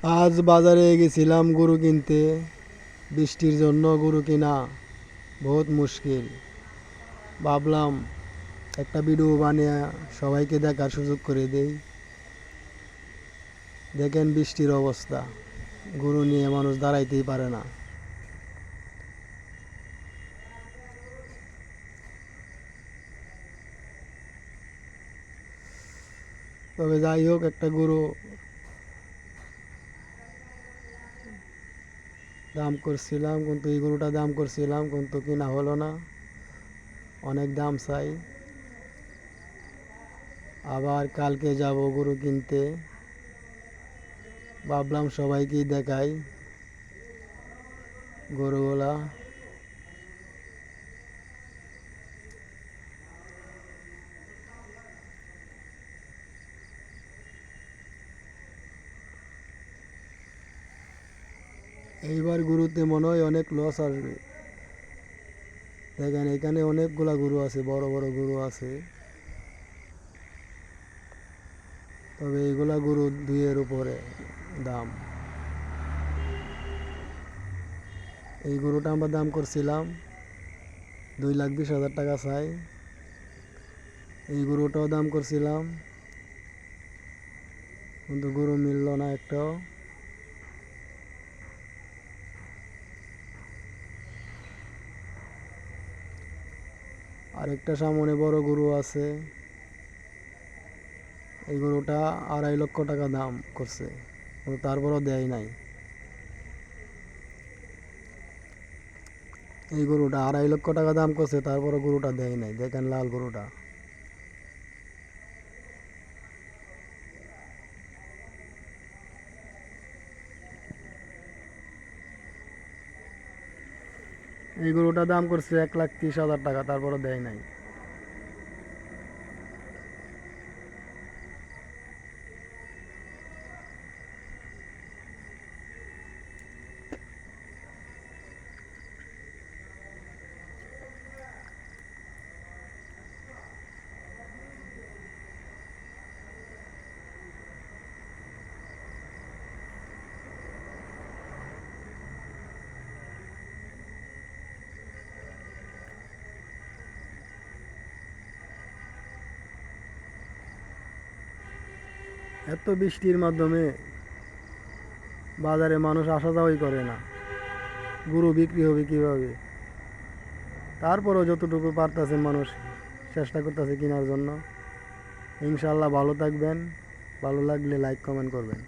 আজ বাজারে গেছিলাম গরু কিনতে। বৃষ্টির জন্য গরু কিনা বহুত মুশকিল। ভাবলাম একটা ভিডিও বানিয়ে সবাইকে দেখার সুযোগ করে দেই। দেখেন বৃষ্টির অবস্থা, গরু নিয়ে মানুষ দাঁড়াইতেই পারে না। তবে যাই হোক, একটা গরু দাম করছিলাম, কিন্তু এই গরুটা দাম করছিলাম কিন্তু কিনা হলো না, অনেক দাম চাই। আবার কালকে যাব গরু কিনতে। ভাবলাম সবাইকেই দেখাই গরুগুলা। এইবার গরুতে মনে হয় অনেক লস আসবে। দেখেন এখানে অনেকগুলা গরু আছে, বড় বড় গরু আছে। তবে এইগুলা গরু 2-এর উপরে দাম। এই গরুটা আমরা দাম করছিলাম 2,20,000 টাকা চাই। এই গরুটাও দাম করছিলাম, কিন্তু গরু মিলল না একটাও। আরেকটা সামনে বড় গরু আছে, এই গরুটা 2.5 লক্ষ টাকা দাম করছে, কিন্তু তারপরও দেয় নাই। এই গরুটা 2.5 লক্ষ টাকা দাম করছে, তারপরও গরুটা দেয় নাই। দেখেন লাল গরুটা। এই গরুটা দাম করছে 1,30,000 টাকা, তারপরও দেয় নাই। এত বৃষ্টির মাধ্যমে বাজারে মানুষ আসা যাওয়াই করে না, গরু বিক্রি হবে কিভাবে? তারপরও যতটুকু পারতেছে মানুষ চেষ্টা করতেছে কেনার জন্য। ইনশাল্লাহ ভালো থাকবেন, ভালো লাগলে লাইক কমেন্ট করবেন।